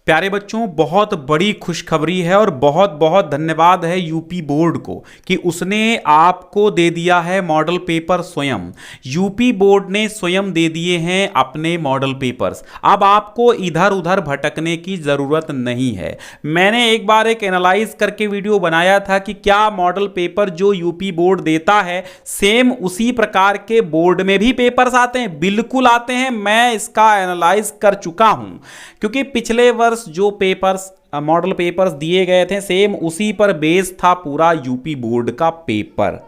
प्यारे बच्चों, बहुत बड़ी खुशखबरी है और बहुत बहुत धन्यवाद है यूपी बोर्ड को कि उसने आपको दे दिया है मॉडल पेपर स्वयं। यूपी बोर्ड ने स्वयं दे दिए हैं अपने मॉडल पेपर्स। अब आपको इधर उधर भटकने की ज़रूरत नहीं है। मैंने एक बार एक एनालाइज करके वीडियो बनाया था कि क्या मॉडल पेपर जो यूपी बोर्ड देता है सेम उसी प्रकार के बोर्ड में भी पेपर्स आते हैं? बिल्कुल आते हैं। मैं इसका एनालाइज कर चुका हूं, क्योंकि पिछले वर्ष जो पेपर्स मॉडल पेपर्स दिए गए थे सेम उसी पर बेस था। पूरा यूपी बोर्ड का पेपर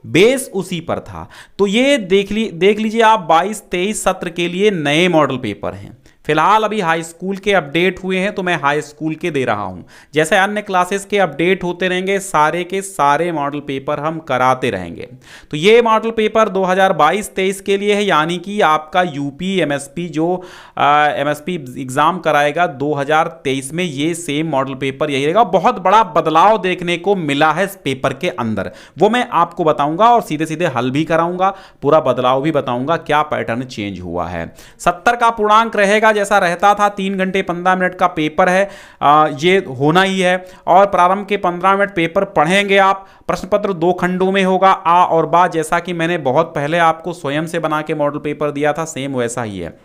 बेस उसी पर था। तो ये देख लीजिए आप 22-23 सत्र के लिए नए मॉडल पेपर हैं। फिलहाल अभी हाई स्कूल के अपडेट हुए हैं तो मैं हाई स्कूल के दे रहा हूं। जैसे अन्य क्लासेस के अपडेट होते रहेंगे सारे के सारे मॉडल पेपर हम कराते रहेंगे। तो ये मॉडल पेपर 2022-23 के लिए है, यानी कि आपका यूपी एमएसपी जो एमएसपी एग्जाम कराएगा 2023 में, ये सेम मॉडल पेपर यही रहेगा। बहुत बड़ा बदलाव देखने को मिला है इस पेपर के अंदर, वो मैं आपको बताऊंगा और सीधे सीधे हल भी कराऊंगा, पूरा बदलाव भी बताऊंगा क्या पैटर्न चेंज हुआ है। 70 का पूर्णांक रहेगा जैसा रहता था। 3 घंटे 15 मिनट का पेपर है, ये होना ही है। और प्रारंभ के 15 मिनट पेपर पढ़ेंगे आप। प्रश्न पत्र 2 खंडों में होगा, आ और बा, जैसा कि मैंने बहुत पहले आपको स्वयं से बना के मॉडल पेपर दिया था, सेम वैसा ही है।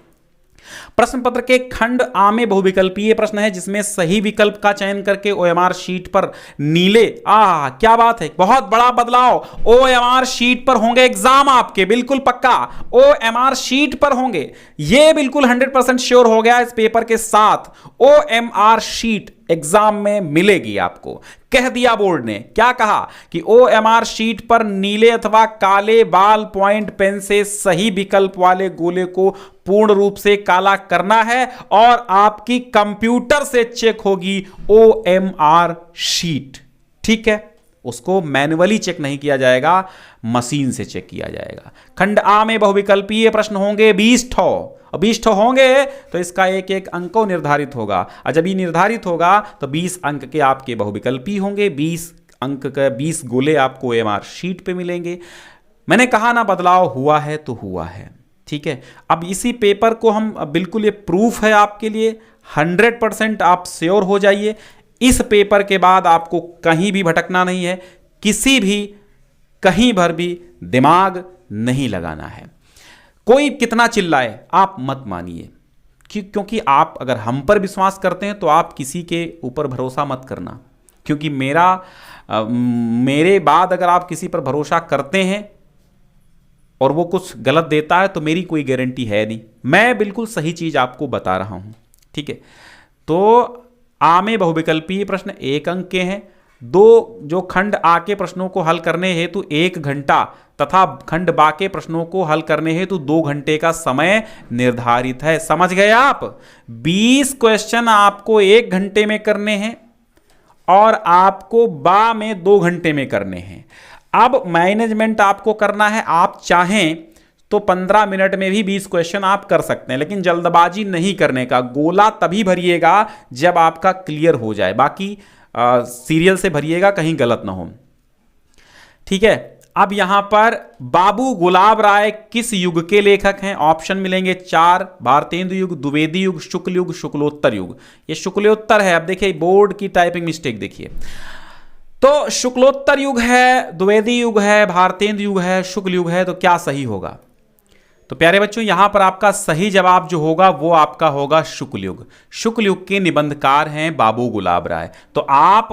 प्रश्न पत्र के खंड आ में बहुविकल्पीय प्रश्न है, जिसमें सही विकल्प का चयन करके ओएमआर शीट पर नीले, क्या बात है, बहुत बड़ा बदलाव, ओएमआर शीट पर होंगे एग्जाम आपके, बिल्कुल पक्का ओएमआर शीट पर होंगे। यह बिल्कुल 100% श्योर हो गया इस पेपर के साथ। ओएमआर शीट एग्जाम में मिलेगी आपको, कह दिया बोर्ड ने। क्या कहा कि ओएमआर शीट पर नीले अथवा काले बाल पॉइंट पेन से सही विकल्प वाले गोले को पूर्ण रूप से काला करना है और आपकी कंप्यूटर से चेक होगी ओएमआर शीट। ठीक है, उसको मैन्युअली चेक नहीं किया जाएगा, मशीन से चेक किया जाएगा। खंड आ में बहुविकल्पीय प्रश्न होंगे 20 ठो, और 20 ठो होंगे तो इसका एक एक अंक निर्धारित होगा, और जब ये निर्धारित होगा तो 20 अंक के आपके बहुविकल्पी होंगे। 20 अंक का 20 गोले आपको ओएमआर शीट पे मिलेंगे। मैंने कहा ना, बदलाव हुआ है तो हुआ है। ठीक है, अब इसी पेपर को हम बिल्कुल, ये प्रूफ है आपके लिए, 100% आप श्योर हो जाइए। इस पेपर के बाद आपको कहीं भी भटकना नहीं है, किसी भी कहीं भर भी दिमाग नहीं लगाना है। कोई कितना चिल्लाए आप मत मानिए, क्योंकि आप अगर हम पर विश्वास करते हैं तो आप किसी के ऊपर भरोसा मत करना, क्योंकि मेरे बाद अगर आप किसी पर भरोसा करते हैं और वो कुछ गलत देता है तो मेरी कोई गारंटी है नहीं। मैं बिल्कुल सही चीज आपको बता रहा हूं। ठीक है, तो आ में बहुविकल्पीय प्रश्न 1 अंक के हैं। 2 जो खंड आ के प्रश्नों को हल करने हेतु 1 घंटा तथा खंड बा के प्रश्नों को हल करने हेतु 2 घंटे का समय निर्धारित है। समझ गए आप? 20 क्वेश्चन आपको 1 घंटे में करने हैं और आपको बा में 2 घंटे में करने हैं। अब मैनेजमेंट आपको करना है, आप चाहें तो 15 मिनट में भी 20 क्वेश्चन आप कर सकते हैं, लेकिन जल्दबाजी नहीं करने का। गोला तभी भरिएगा जब आपका क्लियर हो जाए, बाकी सीरियल से भरिएगा, कहीं गलत ना हो। ठीक है, अब यहां पर बाबू गुलाब राय किस युग के लेखक हैं? ऑप्शन मिलेंगे 4, भारतेंदु युग, द्विवेदी युग, शुक्ल युग, शुक्लोत्तर युग। ये शुक्लोत्तर है। अब देखिए बोर्ड की टाइपिंग मिस्टेक देखिए, तो शुक्लोत्तर युग है, द्विवेदी युग है, भारतेंदु युग है, शुक्ल युग है, तो क्या सही होगा? तो प्यारे बच्चों, यहां पर आपका सही जवाब जो होगा वो आपका होगा शुक्ल युग। शुक्ल युग के निबंधकार हैं बाबू गुलाब राय। तो आप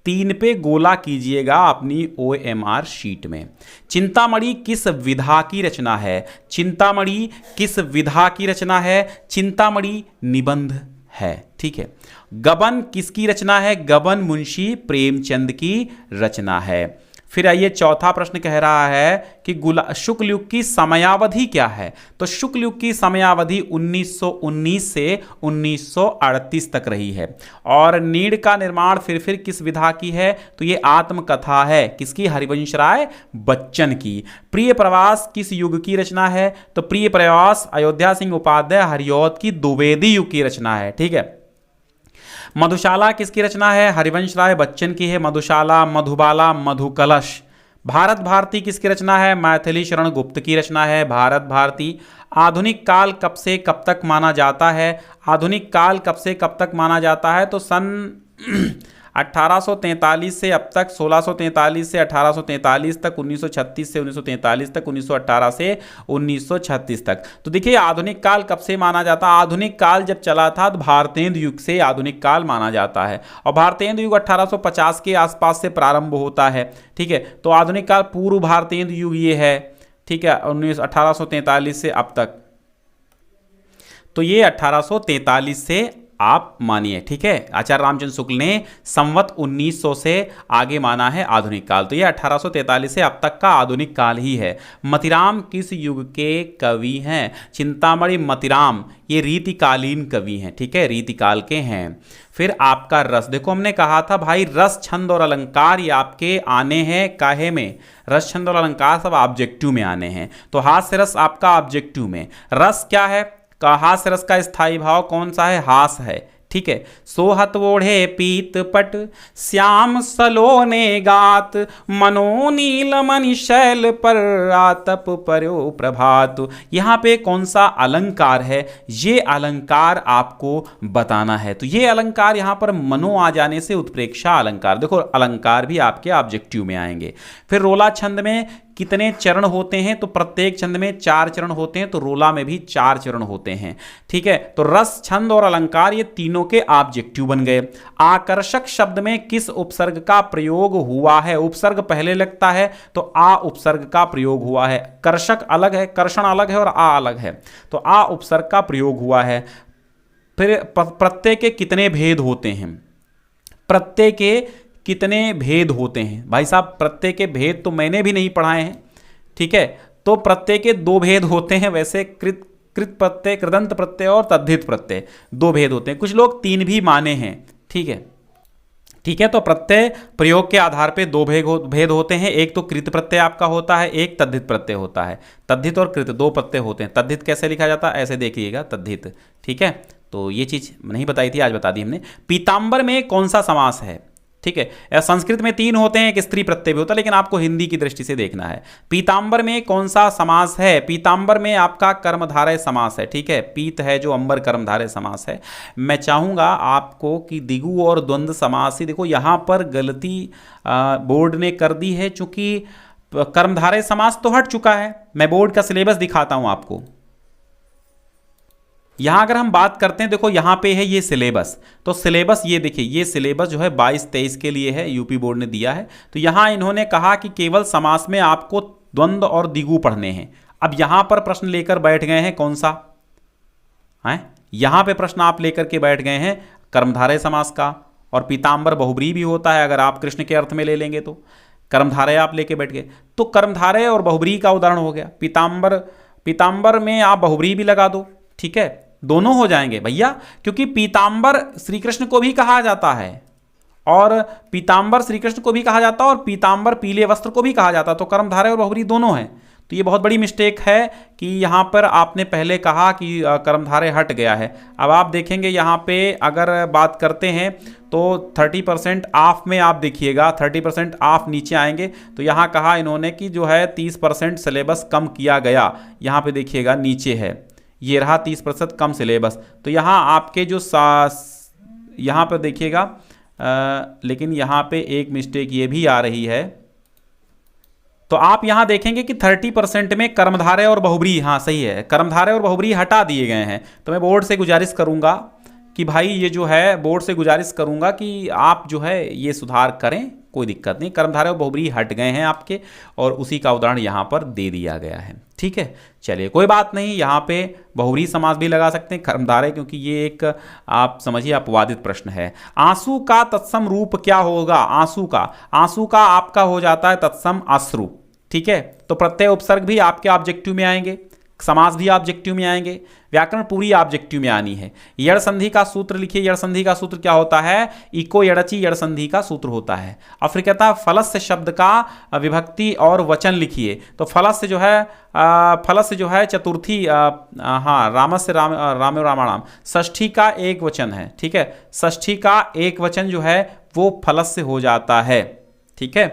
3 पे गोला कीजिएगा अपनी ओएमआर शीट में। चिंतामणि किस विधा की रचना है? चिंतामणि किस विधा की रचना है? चिंतामणि निबंध है। ठीक है, गबन किसकी रचना है? गबन मुंशी प्रेमचंद की रचना है। फिर आइए, चौथा प्रश्न कह रहा है कि शुक्ल युग की समयावधि क्या है? तो शुक्ल युग की समयावधि 1919 से 1938 तक रही है। और नीड़ का निर्माण फिर किस विधा की है? तो ये आत्मकथा है। किसकी? हरिवंश राय बच्चन की। प्रिय प्रवास किस युग की रचना है? तो प्रिय प्रवास अयोध्या सिंह उपाध्याय हरिऔध की द्विवेदी युग की रचना है। ठीक है, मधुशाला किसकी रचना है? हरिवंश राय बच्चन की है मधुशाला। मधुबाला, मधुकलश, भारत भारती किसकी रचना है? मैथिली शरण गुप्त की रचना है भारत भारती। आधुनिक काल कब से कब तक माना जाता है? आधुनिक काल कब से कब तक माना जाता है? तो सन 1843 से अब तक, 1643 से 1843 तक, 1936 से 1943 तक, 1918 से 1936 तक। तो देखिए आधुनिक काल कब से माना जाता है? आधुनिक काल जब चला था तो भारतेंदु युग से आधुनिक काल माना जाता है, और भारतेंदु युग 1850 के आसपास से प्रारंभ होता है। ठीक है, तो आधुनिक काल पूर्व भारतेंदु युग ये है। ठीक है, 1843 से अब तक, तो ये 1843 से आप मानिए। ठीक है, आचार्य रामचंद्र शुक्ल ने संवत 1900 से आगे माना है आधुनिक काल, तो ये 1843 से अब तक का आधुनिक काल ही है। मतिराम किस युग के कवि हैं? चिंतामणि मतिराम ये रीतिकालीन कवि हैं। ठीक है, रीतिकाल के हैं। फिर आपका रस, देखो हमने कहा था भाई रस छंद और अलंकार ये आपके आने हैं काहे में? रस छंद और अलंकार सब ऑब्जेक्टिव में आने हैं, तो हास्य रस आपका ऑब्जेक्टिव में। रस क्या है? का हास्य रस का स्थायी भाव कौन सा है? हास है। ठीक है, सोहत ओढ़े पीत पट श्याम सलोने गात मनो नील मणि शैल पर आतप पर्यो प्रभात। यहाँ पे कौन सा अलंकार है? ये अलंकार आपको बताना है। तो ये अलंकार यहाँ पर मनो आ जाने से उत्प्रेक्षा अलंकार। देखो अलंकार भी आपके ऑब्जेक्टिव में आएंगे। फिर रोला छंद में कितने चरण होते हैं? तो प्रत्येक छंद में 4 चरण होते हैं, तो रोला में भी 4 चरण होते हैं। ठीक है, तो रस छंद और अलंकार ये तीनों के ऑब्जेक्टिव बन गए। आकर्षक शब्द में किस उपसर्ग का प्रयोग हुआ है? उपसर्ग पहले लगता है तो आ उपसर्ग का प्रयोग हुआ है। कर्षक अलग है, कर्षण अलग है और आ अलग है, तो आ उपसर्ग का प्रयोग हुआ है। फिर प्रत्यय के कितने भेद होते हैं? प्रत्यय के कितने भेद होते हैं? भाई साहब प्रत्यय के भेद तो मैंने भी नहीं पढ़ाए हैं। ठीक है, तो प्रत्यय के 2 भेद होते हैं वैसे, कृत प्रत्यय, कृदंत प्रत्यय और तद्धित प्रत्यय, 2 भेद होते हैं। कुछ लोग 3 भी माने हैं। ठीक है, ठीक है, तो प्रत्यय प्रयोग के आधार पे 2 भेद होते हैं। एक तो कृत प्रत्यय आपका होता है, एक तद्धित प्रत्यय होता है। तद्धित और कृत 2 प्रत्यय होते हैं। तद्धित कैसे लिखा जाता है? ऐसे देखिएगा, तद्धित। ठीक है, तो ये चीज नहीं बताई थी, आज बता दी हमने। पीताम्बर में कौन सा समास है? ठीक है, संस्कृत में 3 होते हैं, एक स्त्री प्रत्यय भी होता है, लेकिन आपको हिंदी की दृष्टि से देखना है। पीताम्बर में कौन सा समास है? पीताम्बर में आपका कर्मधारय समास है। ठीक है, पीत है जो अंबर कर्मधारय समास है। मैं चाहूंगा आपको कि दिगु और द्वंद्व समास ही, देखो यहां पर गलती बोर्ड ने कर दी है, चूंकि कर्मधारय समास तो हट चुका है। मैं बोर्ड का सिलेबस दिखाता हूं आपको। यहां अगर हम बात करते हैं, देखो यहां पे है ये सिलेबस, तो सिलेबस ये देखिए, ये सिलेबस जो है 22-23 के लिए है, यूपी बोर्ड ने दिया है। तो यहां इन्होंने कहा कि केवल समास में आपको द्वंद्व और दिगु पढ़ने हैं। अब यहां पर प्रश्न लेकर बैठ गए हैं कौन सा है? यहां पे प्रश्न आप लेकर के बैठ गए हैं कर्मधारय समास का, और पीताम्बर बहुब्रीहि भी होता है अगर आप कृष्ण के अर्थ में ले लेंगे तो। कर्मधारय आप लेके बैठ गए, तो कर्मधारय और बहुब्रीहि का उदाहरण हो गया। पीताम्बर में आप बहुब्रीहि भी लगा दो। ठीक है, दोनों हो जाएंगे भैया, क्योंकि पीताम्बर श्री कृष्ण को भी कहा जाता है, और पीताम्बर श्री कृष्ण को भी कहा जाता है, और पीताम्बर पीले वस्त्र को भी कहा जाता है। तो कर्मधारय और बहुब्रीहि दोनों हैं। तो ये बहुत बड़ी मिस्टेक है कि यहाँ पर आपने पहले कहा कि कर्मधारय हट गया है। अब आप देखेंगे यहाँ पे अगर बात करते हैं तो 30% ऑफ में आप देखिएगा, 30% ऑफ नीचे आएंगे, तो यहाँ कहा इन्होंने कि जो है 30% सिलेबस कम किया गया। यहाँ पे देखिएगा नीचे है, ये रहा 30% कम सिलेबस। तो यहाँ आपके जो यहाँ पर देखिएगा, लेकिन यहाँ पे एक मिस्टेक ये भी आ रही है। तो आप यहां देखेंगे कि 30% में कर्मधारय और बहुब्रीहि, हाँ सही है, कर्मधारय और बहुब्रीहि हटा दिए गए हैं। तो मैं बोर्ड से गुजारिश करूंगा कि भाई ये जो है, बोर्ड से गुजारिश करूंगा कि आप जो है ये सुधार करें, कोई दिक्कत नहीं। कर्मधारय और बहुब्रीहि हट गए हैं आपके, और उसी का उदाहरण यहां पर दे दिया गया है। ठीक है, चलिए कोई बात नहीं, यहाँ पे बहुब्रीहि समास भी लगा सकते हैं कर्मधारय, क्योंकि ये एक आप समझिए अपवादित प्रश्न है। आंसू का तत्सम रूप क्या होगा? आंसू का आपका हो जाता है तत्सम अश्रु। ठीक है, तो प्रत्यय उपसर्ग भी आपके ऑब्जेक्टिव में आएंगे, समास भी ऑब्जेक्टिव में आएंगे, व्याकरण पूरी ऑब्जेक्टिव में आनी है। यड़ संधि का सूत्र लिखिए। यड़ संधि का सूत्र क्या होता है? इको यड़ची यड़ संधि का सूत्र होता है। अफ्रीकता फलस्य शब्द का विभक्ति और वचन लिखिए। तो फलस्य जो है चतुर्थी, हाँ रामस्य राम रामाणाम, षष्ठी का एक वचन है। ठीक है, षष्ठी का एक वचन जो है वो फलस्य हो जाता है। ठीक है,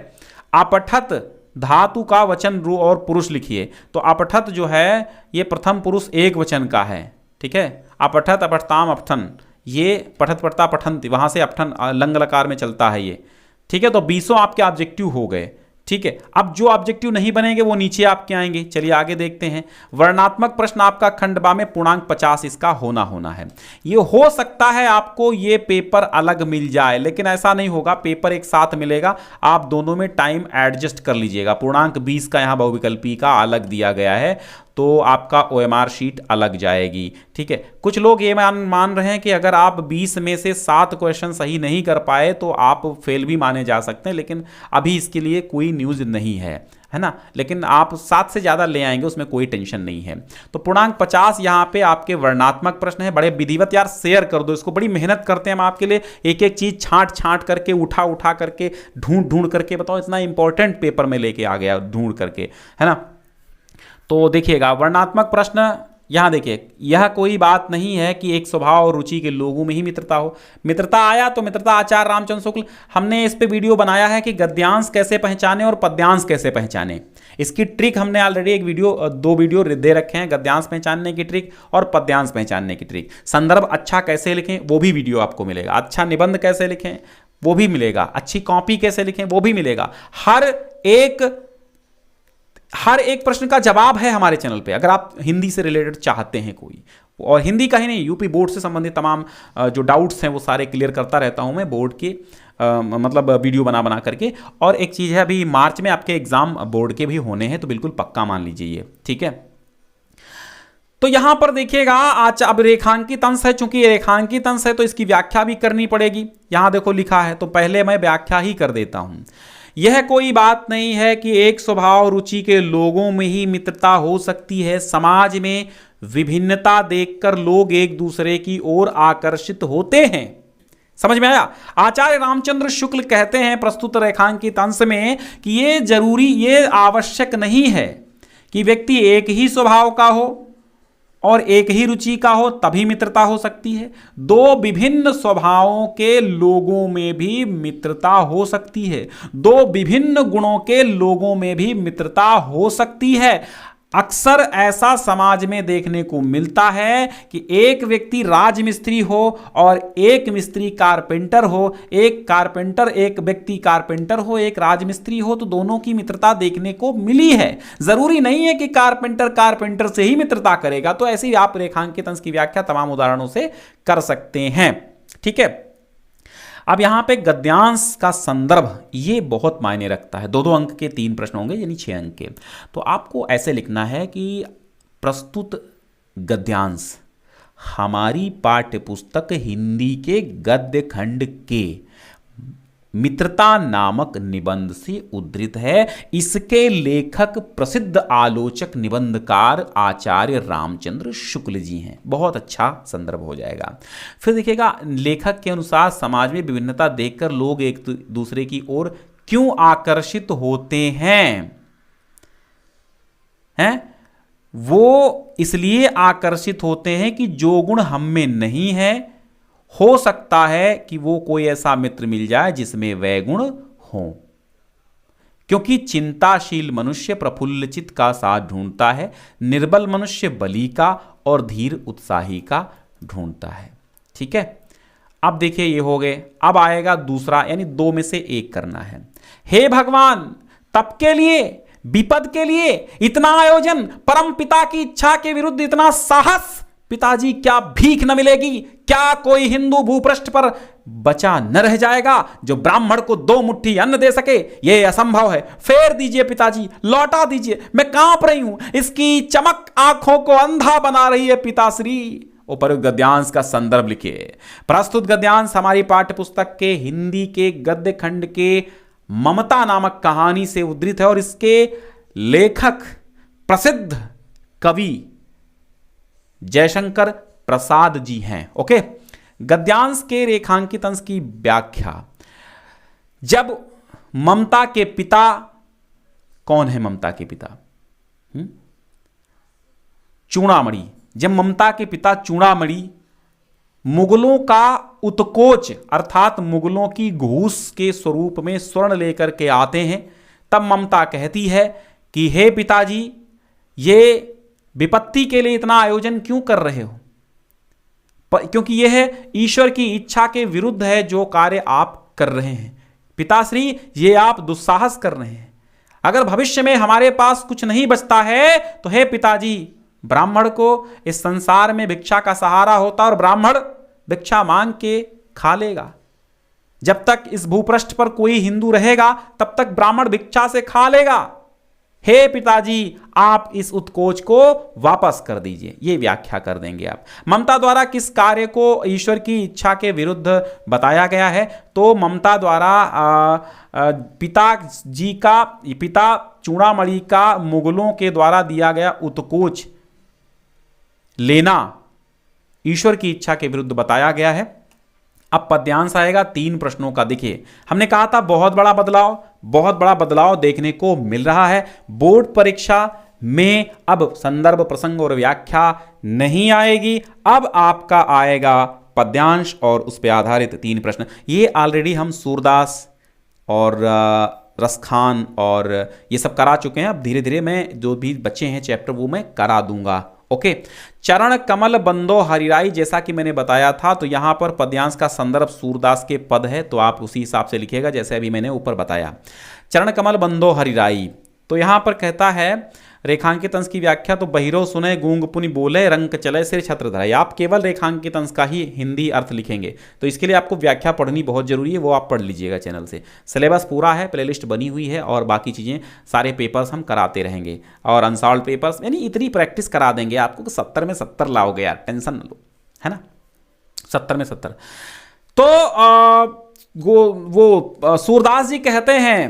अपठत धातु का वचन और पुरुष लिखिए। तो अपठत जो है ये प्रथम पुरुष एक वचन का है, ठीक है। अपठत, अपठताम, अपठन, ये पठत, पठता, पठंती, वहां से अपठन लंग लकार में चलता है ये, ठीक है। तो 20 आपके ऑब्जेक्टिव हो गए, ठीक है। अब जो ऑब्जेक्टिव नहीं बनेंगे वो नीचे आपके आएंगे। चलिए आगे देखते हैं। वर्णात्मक प्रश्न आपका खंड बा में पूर्णांक 50 इसका होना है। ये हो सकता है आपको ये पेपर अलग मिल जाए, लेकिन ऐसा नहीं होगा, पेपर एक साथ मिलेगा, आप दोनों में टाइम एडजस्ट कर लीजिएगा। पूर्णांक 20 का यहाँ बहुविकल्पी का अलग दिया गया है, तो आपका OMR शीट अलग जाएगी, ठीक है। कुछ लोग ये मान रहे हैं कि अगर आप 20 में से 7 क्वेश्चन सही नहीं कर पाए तो आप फेल भी माने जा सकते हैं, लेकिन अभी इसके लिए कोई न्यूज़ नहीं है ना। लेकिन आप 7 से ज़्यादा ले आएंगे, उसमें कोई टेंशन नहीं है। तो पूर्णांक 50 यहाँ पे आपके वर्णात्मक प्रश्न है। बड़े विधिवत यार शेयर कर दो इसको, बड़ी मेहनत करते हैं हम आपके लिए, एक एक चीज़ छांट करके, उठा करके, ढूंढ करके, बताओ इतना इंपॉर्टेंट पेपर में लेके आ गया ढूंढ करके, है ना। तो देखिएगा वर्णात्मक प्रश्न यहां देखिए, यह कोई बात नहीं है कि एक स्वभाव और रुचि के लोगों में ही मित्रता हो। मित्रता आया तो मित्रता आचार्य रामचंद्र शुक्ल, हमने इस पे वीडियो बनाया है कि गद्यांश कैसे पहचाने और पद्यांश कैसे पहचाने। इसकी ट्रिक हमने ऑलरेडी एक वीडियो, 2 वीडियो दे रखे हैं, गद्यांश पहचानने की ट्रिक और पद्यांश पहचानने की ट्रिक। संदर्भ अच्छा कैसे लिखें वो भी वीडियो आपको मिलेगा। अच्छा निबंध कैसे लिखें वो भी मिलेगा। अच्छी कॉपी कैसे लिखें वो भी मिलेगा। हर एक प्रश्न का जवाब है हमारे चैनल पे, अगर आप हिंदी से रिलेटेड चाहते हैं कोई, और हिंदी का ही नहीं, यूपी बोर्ड से संबंधित तमाम जो डाउट्स हैं वो सारे क्लियर करता रहता हूं मैं बोर्ड के मतलब वीडियो बना करके। और एक चीज़ है, अभी मार्च में आपके एग्जाम बोर्ड के भी होने हैं, तो बिल्कुल पक्का मान लीजिए ये, ठीक है। तो यहां पर देखिएगा अब रेखांकित अंश है, चूंकि रेखांकित अंश है तो इसकी व्याख्या भी करनी पड़ेगी। यहां देखो लिखा है, तो पहले मैं व्याख्या ही कर देता हूं। यह कोई बात नहीं है कि एक स्वभाव रुचि के लोगों में ही मित्रता हो सकती है। समाज में विभिन्नता देखकर लोग एक दूसरे की ओर आकर्षित होते हैं। समझ में आया। आचार्य रामचंद्र शुक्ल कहते हैं प्रस्तुत रेखांकित अंश में कि ये आवश्यक नहीं है कि व्यक्ति एक ही स्वभाव का हो और एक ही रुचि का हो तभी मित्रता हो सकती है। 2 विभिन्न स्वभावों के लोगों में भी मित्रता हो सकती है। 2 विभिन्न गुणों के लोगों में भी मित्रता हो सकती है। अक्सर ऐसा समाज में देखने को मिलता है कि एक व्यक्ति राजमिस्त्री हो और एक मिस्त्री कारपेंटर हो, एक व्यक्ति कारपेंटर हो, एक राजमिस्त्री हो, तो दोनों की मित्रता देखने को मिली है। जरूरी नहीं है कि कारपेंटर से ही मित्रता करेगा। तो ऐसे ही आप रेखांकित अंश की व्याख्या तमाम उदाहरणों से कर सकते हैं, ठीक है। अब यहां पे गद्यांश का संदर्भ ये बहुत मायने रखता है। 2-2 अंक के 3 प्रश्न होंगे, यानी 6 अंक के। तो आपको ऐसे लिखना है कि प्रस्तुत गद्यांश हमारी पाठ्यपुस्तक हिंदी के गद्य खंड के मित्रता नामक निबंध से उद्धृत है। इसके लेखक प्रसिद्ध आलोचक निबंधकार आचार्य रामचंद्र शुक्ल जी हैं। बहुत अच्छा संदर्भ हो जाएगा। फिर देखिएगा, लेखक के अनुसार समाज में विभिन्नता देखकर लोग एक दूसरे की ओर क्यों आकर्षित होते हैं? वो इसलिए आकर्षित होते हैं कि जो गुण हम में नहीं है, हो सकता है कि वो कोई ऐसा मित्र मिल जाए जिसमें वह गुण हो। क्योंकि चिंताशील मनुष्य प्रफुल्लचित का साथ ढूंढता है, निर्बल मनुष्य बली का और धीर उत्साही का ढूंढता है, ठीक है। अब देखिए ये हो गए। अब आएगा दूसरा, यानी 2 में से 1 करना है। हे भगवान, तप के लिए, विपद के लिए इतना आयोजन, परम पिता की इच्छा के विरुद्ध इतना साहस, पिताजी क्या भीख न मिलेगी? क्या कोई हिंदू भूपृष्ठ पर बचा न रह जाएगा जो ब्राह्मण को 2 मुट्ठी अन्न दे सके? यह असंभव है। फेर दीजिए पिताजी, लौटा दीजिए, मैं कांप रही हूं। इसकी चमक आंखों को अंधा बना रही है पिताश्री। ऊपर गद्यांश का संदर्भ लिखिए। प्रस्तुत गद्यांश हमारी पाठ्यपुस्तक के हिंदी के गद्य खंड के ममता नामक कहानी से उद्धृत है और इसके लेखक प्रसिद्ध कवि जयशंकर प्रसाद जी हैं। ओके, गद्यांश के रेखांकित अंश की व्याख्या। जब ममता के पिता, कौन है ममता के पिता? चूड़ामणि। जब ममता के पिता चूड़ामणि मुगलों का उत्कोच अर्थात मुगलों की घूस के स्वरूप में स्वर्ण लेकर के आते हैं, तब ममता कहती है कि हे पिताजी, ये विपत्ति के लिए इतना आयोजन क्यों कर रहे हो? क्योंकि यह ईश्वर की इच्छा के विरुद्ध है जो कार्य आप कर रहे हैं। पिताश्री, ये आप दुस्साहस कर रहे हैं। अगर भविष्य में हमारे पास कुछ नहीं बचता है तो हे पिताजी, ब्राह्मण को इस संसार में भिक्षा का सहारा होता और ब्राह्मण भिक्षा मांग के खा लेगा। जब तक इस भूपृष्ठ पर कोई हिंदू रहेगा तब तक ब्राह्मण भिक्षा से खा लेगा। हे पिताजी, आप इस उत्कोच को वापस कर दीजिए। ये व्याख्या कर देंगे आप। ममता द्वारा किस कार्य को ईश्वर की इच्छा के विरुद्ध बताया गया है? तो ममता द्वारा पिता चूड़ामणि का मुगलों के द्वारा दिया गया उत्कोच लेना ईश्वर की इच्छा के विरुद्ध बताया गया है। अब पद्यांश आएगा 3 प्रश्नों का। देखिए, हमने कहा था बहुत बड़ा बदलाव देखने को मिल रहा है। बोर्ड परीक्षा में अब संदर्भ, प्रसंग और व्याख्या नहीं आएगी। अब आपका आएगा पद्यांश और उस पर आधारित 3 प्रश्न। ये ऑलरेडी हम सूरदास और रसखान और ये सब करा चुके हैं। अब धीरे धीरे मैं जो भी बच्चे हैं चैप्टर वो मैं करा दूंगा। ओके, चरण कमल बंदो हरिराई, जैसा कि मैंने बताया था, तो यहां पर पद्यांश का संदर्भ सूरदास के पद है, तो आप उसी हिसाब से लिखिएगा जैसे अभी मैंने ऊपर बताया। चरण कमल बंदो हरिराई, तो यहां पर कहता है रेखांकित अंश की व्याख्या, तो बहिरो सुने गूंग पुनि बोले रंक चले सिर छत्र धराई। आप केवल रेखांकित अंश का ही हिंदी अर्थ लिखेंगे, तो इसके लिए आपको व्याख्या पढ़नी बहुत जरूरी है, वो आप पढ़ लीजिएगा चैनल से। सिलेबस पूरा है, प्लेलिस्ट बनी हुई है और बाकी चीज़ें सारे पेपर्स हम कराते रहेंगे और अनसॉल्व पेपर्स, यानी इतनी प्रैक्टिस करा देंगे आपको कि 70 में 70 लाओगे यार, टेंशन न लो, है ना। 70 में 70। तो वो सूरदास जी कहते हैं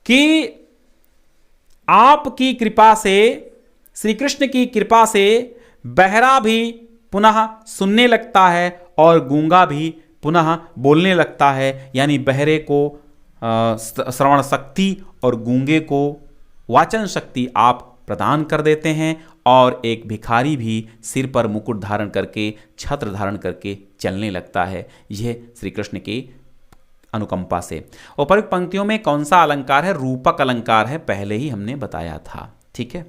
कि आपकी कृपा से, श्री कृष्ण की कृपा से बहरा भी पुनः सुनने लगता है और गूंगा भी पुनः बोलने लगता है। यानी बहरे को श्रवण शक्ति और गूंगे को वाचन शक्ति आप प्रदान कर देते हैं और एक भिखारी भी सिर पर मुकुट धारण करके, छत्र धारण करके चलने लगता है। यह श्री कृष्ण की अनुकंपा से। उपरोक्त पंक्तियों में कौन सा अलंकार है? रूपक अलंकार है, पहले ही हमने बताया था। ठीक है।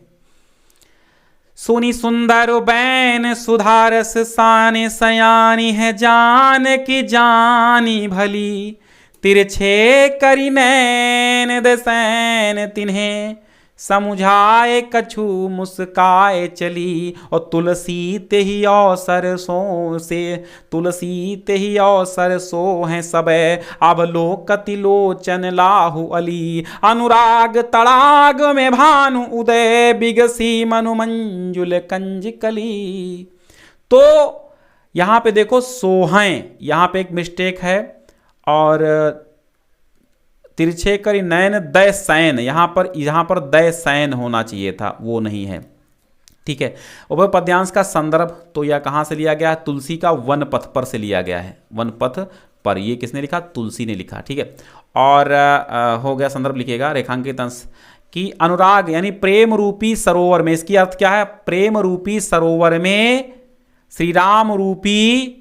सुनी सुंदर बैन सुधारस साने सयानी है जान की जानी भली, तिरछे करी नैन दसैन तिन्हें समुझाए कछु मुस्काए चली। और तुलसी ते ही अवसर सो से, तुलसी ते ही अवसर सो हैं सबे, अब लोकति लोचन लाहु अली। अनुराग तड़ाग में भानु उदय, बिगसी मनु मंजुल कंज कली। तो यहां पे देखो सोहें, यहां पे एक मिस्टेक है और तिरछे करी नयन दय सैन, यहां पर दय सैन होना चाहिए था, वो नहीं है। ठीक है। उभय पद्यांश का संदर्भ तो यह कहां से लिया गया है? तुलसी का वन पथ पर से लिया गया है। वन पथ पर ये किसने लिखा? तुलसी ने लिखा। ठीक है। और हो गया संदर्भ, लिखिएगा रेखांकित अंश की अनुराग यानी प्रेम रूपी सरोवर में। इसकी अर्थ क्या है? प्रेम रूपी सरोवर में श्री राम रूपी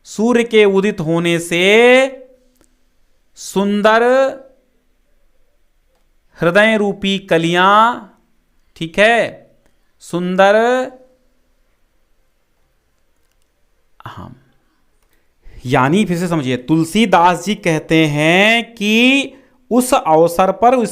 सूर्य के उदित होने से सुंदर हृदय रूपी कलियां, ठीक है, सुंदर, हाँ, यानी फिर से समझिए, तुलसीदास जी कहते हैं कि उस अवसर पर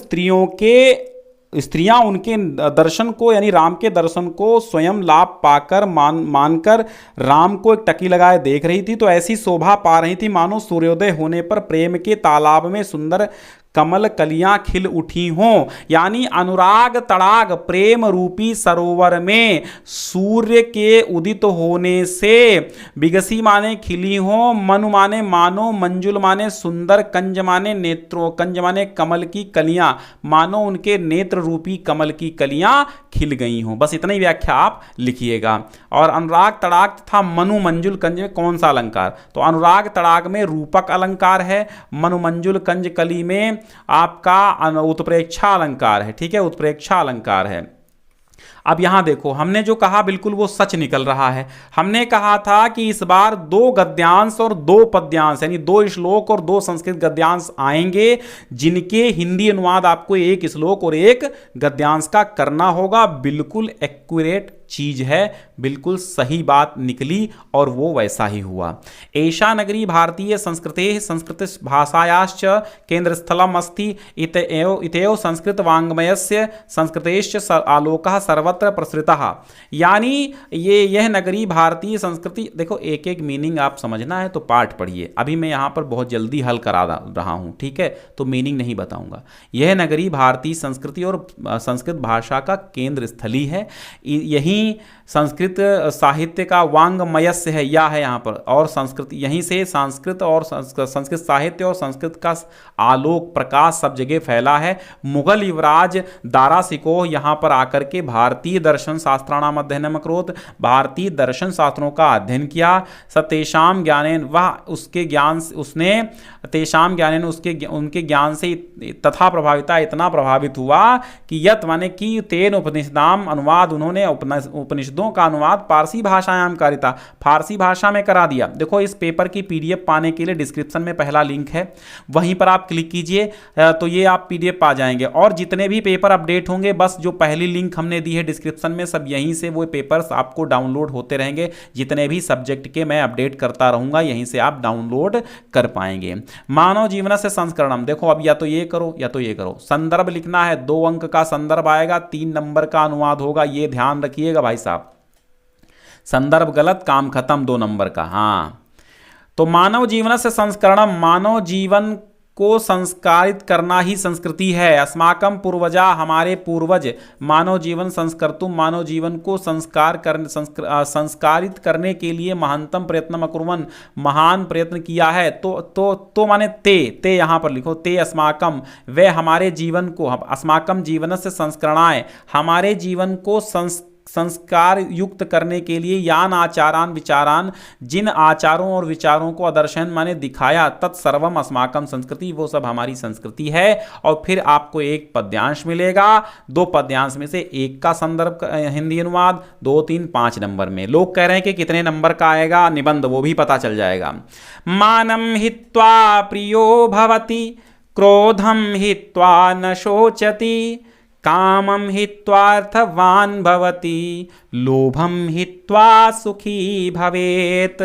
स्त्रियां उनके दर्शन को, यानी राम के दर्शन को स्वयं लाभ पाकर मानकर राम को एक टकी लगाए देख रही थी, तो ऐसी शोभा पा रही थी मानो सूर्योदय होने पर प्रेम के तालाब में सुंदर कमल कलियां खिल उठी हों। यानी अनुराग तड़ाग प्रेम रूपी सरोवर में सूर्य के उदित होने से बिगसी माने खिली हों, मनु माने मानो, मंजुल माने सुंदर, कंज माने नेत्रों, कंज माने कमल की कलियां, मानो उनके नेत्र रूपी कमल की कलियां खिल गई हों। बस इतना ही व्याख्या आप लिखिएगा। और अनुराग तड़ाग तथा मनु मंजुल कंज में कौन सा अलंकार? तो अनुराग तड़ाग में रूपक अलंकार है, मनु मंजुल कंज कली में आपका उत्प्रेक्षा अलंकार है। ठीक है, उत्प्रेक्षा अलंकार है। अब यहां देखो, हमने जो कहा बिल्कुल वो सच निकल रहा है। हमने कहा था कि इस बार 2 गद्यांश और 2 पद्यांश, यानी 2 श्लोक और 2 संस्कृत गद्यांश आएंगे, जिनके हिंदी अनुवाद आपको 1 श्लोक और 1 गद्यांश का करना होगा। बिल्कुल एक्यूरेट चीज है, बिल्कुल सही बात निकली और वो वैसा ही हुआ। एषा नगरी भारतीय संस्कृते संस्कृत भाषायाश्च केंद्र स्थलम अस्ति इतएव संस्कृत वाङ्मयस्य संस्कृतेश्च आलोकः सर्वत्र प्रसृतः। यानी यह नगरी भारतीय संस्कृति, देखो एक एक मीनिंग आप समझना है तो पाठ पढ़िए, अभी मैं यहाँ पर बहुत जल्दी हल करा रहा हूँ, ठीक है, तो मीनिंग नहीं बताऊंगा। यह नगरी भारतीय संस्कृति और संस्कृत भाषा का केंद्र स्थली है, यही संस्कृत साहित्य का वाङ्मयस्य है, या है यहाँ पर, और संस्कृत यहीं से संस्कृत और संस्कृत साहित्य और संस्कृत का आलोक प्रकाश सब जगह फैला है। मुगल युवराज दारा सिकोह यहाँ पर आकर के भारतीय दर्शन शास्त्राणाम अध्ययनम अकरोत्, भारतीय दर्शन शास्त्रों का अध्ययन किया। सतेषाम ज्ञानेन, वह उसके ज्ञान, उसने तेषाम ज्ञानेन, उनके ज्ञान से तथा प्रभाविता, इतना प्रभावित हुआ कि यत माने कि तेन उपनिषदाम, अनुवाद उन्होंने उपनिषदों का अनुवाद पारसी भाषायाम कारिता, फारसी भाषा में करा दिया। देखो इस पेपर की पीडीएफ पाने के लिए डिस्क्रिप्शन में पहला लिंक है, वहीं पर आप क्लिक कीजिए तो ये आप पीडीएफ पा जाएंगे। और जितने भी पेपर अपडेट होंगे, बस जो पहली लिंक हमने दी है डिस्क्रिप्शन में, सब यहीं से वो पेपर्स आपको डाउनलोड होते रहेंगे। जितने भी सब्जेक्ट के मैं अपडेट करता रहूंगा, यहीं से आप डाउनलोड कर पाएंगे। मानव जीवन से संस्करणम, देखो अब या तो ये करो या तो ये करो। संदर्भ लिखना है, 2 अंक का संदर्भ आएगा, 3 नंबर का अनुवाद होगा, ये ध्यान रखिएगा भाई साहब। संदर्भ गलत, काम खत्म, 2 नंबर का। हाँ, तो मानव जीवन से संस्करणम, मानव जीवन को संस्कारित करना ही संस्कृति है। अस्माकम पूर्वजा, हमारे पूर्वज, मानव जीवन संस्कर्तुम, मानव जीवन को संस्कारित करने के लिए महानतम प्रयत्न अकुर्वन्, महान प्रयत्न किया है। तो माने ते यहाँ पर लिखो, ते अस्माकम, वे हमारे जीवन को, अस्माकम जीवन से संस्करणाय, हमारे जीवन को संस्कार युक्त करने के लिए, यान आचारान विचारान, जिन आचारों और विचारों को आदर्शन माने दिखाया, तत्सर्वम अस्माकम संस्कृति, वो सब हमारी संस्कृति है। और फिर आपको 1 पद्यांश मिलेगा, 2 पद्यांश में से 1 का संदर्भ हिंदी अनुवाद, 2, 3, 5 नंबर में। लोग कह रहे हैं कि कितने नंबर का आएगा निबंध, वो भी पता चल जाएगा। मानम हित्वा प्रियो भवति, क्रोधम हित्वा न शोचति, कामम हित्वार्थवान भवति, लोभम हित्वा सुखी भवेत।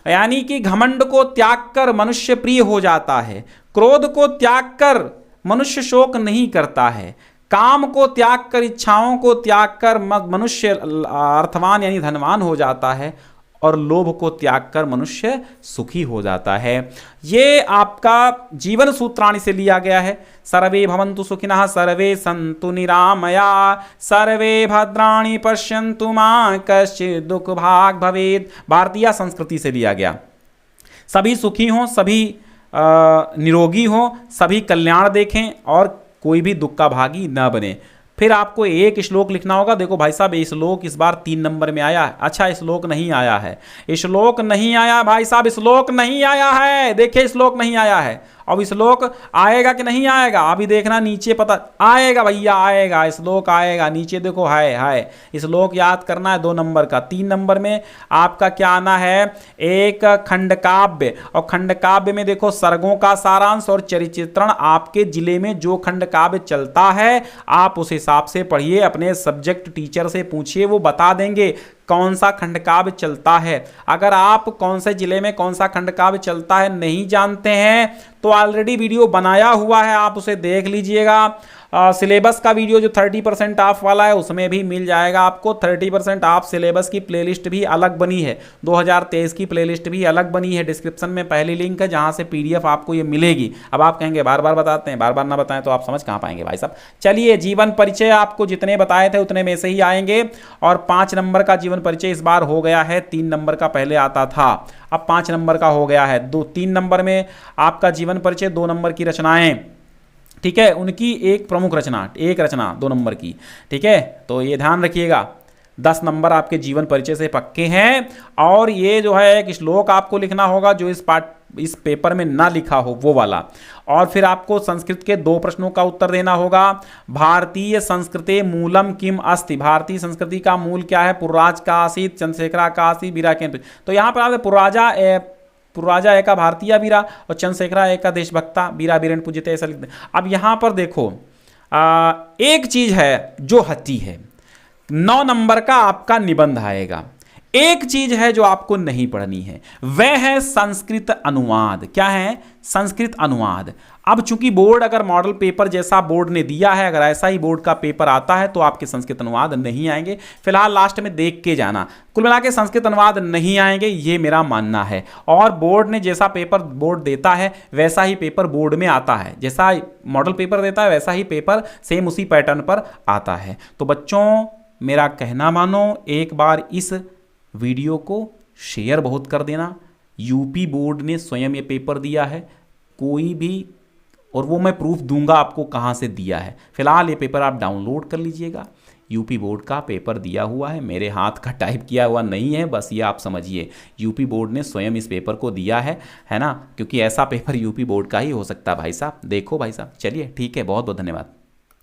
यानी कि घमंड को त्याग कर मनुष्य प्रिय हो जाता है, क्रोध को त्याग कर मनुष्य शोक नहीं करता है, काम को त्याग कर, इच्छाओं को त्याग कर मनुष्य अर्थवान यानी धनवान हो जाता है, और लोभ को त्याग कर मनुष्य सुखी हो जाता है। ये आपका जीवन सूत्राणि से लिया गया है। सर्वे भवन्तु सुखिनः, सर्वे सन्तु निरामया, सर्वे भद्राणि पश्यन्तु मा कश्चित् दुःख भाग् भवेत्, भारतीय संस्कृति से लिया गया। सभी सुखी हों, सभी निरोगी हों, सभी कल्याण देखें और कोई भी दुख का भागी न बने। फिर आपको 1 श्लोक लिखना होगा। देखो भाई साहब, ये श्लोक इस बार 3 नंबर में आया है। अच्छा, श्लोक नहीं आया है, श्लोक नहीं आया भाई साहब, श्लोक नहीं आया है। देखिए श्लोक नहीं आया है, अब श्लोक आएगा कि नहीं आएगा अभी देखना, नीचे पता आएगा भैया, आएगा श्लोक आएगा। नीचे देखो है श्लोक याद करना है 2 नंबर का। 3 नंबर में आपका क्या आना है, एक खंडकाव्य, और खंडकाव्य में देखो सर्गों का सारांश और चरित्रण। आपके जिले में जो खंडकाव्य चलता है आप उस हिसाब से पढ़िए, अपने सब्जेक्ट टीचर से पूछिए, वो बता देंगे कौन सा खंडकाव्य चलता है। अगर आप कौन से जिले में कौन सा खंडकाव्य चलता है नहीं जानते हैं तो ऑलरेडी वीडियो बनाया हुआ है, आप उसे देख लीजिएगा। सिलेबस का वीडियो जो 30% ऑफ वाला है उसमें भी मिल जाएगा आपको। 30% ऑफ सिलेबस की प्लेलिस्ट भी अलग बनी है, 2023 की प्लेलिस्ट भी अलग बनी है। डिस्क्रिप्शन में पहली लिंक है जहां से पीडीएफ आपको ये मिलेगी। अब आप कहेंगे बार बार बताते हैं, बार बार ना बताएं तो आप समझ कहां पाएंगे भाई साहब। चलिए, जीवन परिचय आपको जितने बताए थे उतने में से ही आएंगे, और 5 नंबर का जीवन परिचय इस बार हो गया है, 3 नंबर का पहले आता था, अब 5 नंबर का हो गया है। 3 नंबर में आपका जीवन परिचय, 2 नंबर की रचनाएं, ठीक है, उनकी एक प्रमुख रचना, एक रचना 2 नंबर की, ठीक है। तो ये ध्यान रखिएगा, 10 नंबर आपके जीवन परिचय से पक्के हैं। और ये जो है एक श्लोक आपको लिखना होगा जो इस इस पेपर में ना लिखा हो वो वाला। और फिर आपको संस्कृत के 2 प्रश्नों का उत्तर देना होगा। भारतीय संस्कृते मूलम किम अस्ति, भारतीय संस्कृति का मूल क्या है? पुर्राज का आसीत, चंद्रशेखरा का आसीत, बीरा के। तो यहाँ पर आप पुर्राजा एका भारतीय बीरा और चंद्रशेखरा एका देशभक्ता बीरा बीरेन पूजिते, ऐसा लिखते। अब यहाँ पर देखो एक चीज है जो हती है, 9 नंबर का आपका निबंध आएगा। एक चीज है जो आपको नहीं पढ़नी है, वह है संस्कृत अनुवाद। क्या है? संस्कृत अनुवाद। अब चूंकि बोर्ड अगर मॉडल पेपर जैसा बोर्ड ने दिया है, अगर ऐसा ही बोर्ड का पेपर आता है तो आपके संस्कृत अनुवाद नहीं आएंगे। फिलहाल लास्ट में देख के जाना, कुल मिला के संस्कृत अनुवाद नहीं आएंगे, ये मेरा मानना है। और बोर्ड ने जैसा पेपर बोर्ड देता है वैसा ही पेपर बोर्ड में आता है, जैसा मॉडल पेपर देता है वैसा ही पेपर सेम उसी पैटर्न पर आता है। तो बच्चों मेरा कहना मानो, एक बार इस वीडियो को शेयर बहुत कर देना। यूपी बोर्ड ने स्वयं ये पेपर दिया है, कोई भी, और वो मैं प्रूफ दूंगा आपको कहाँ से दिया है। फिलहाल ये पेपर आप डाउनलोड कर लीजिएगा, यूपी बोर्ड का पेपर दिया हुआ है, मेरे हाथ का टाइप किया हुआ नहीं है, बस ये आप समझिए यूपी बोर्ड ने स्वयं इस पेपर को दिया है ना, क्योंकि ऐसा पेपर यूपी बोर्ड का ही हो सकता है भाई साहब। देखो भाई साहब, चलिए ठीक है, बहुत बहुत धन्यवाद।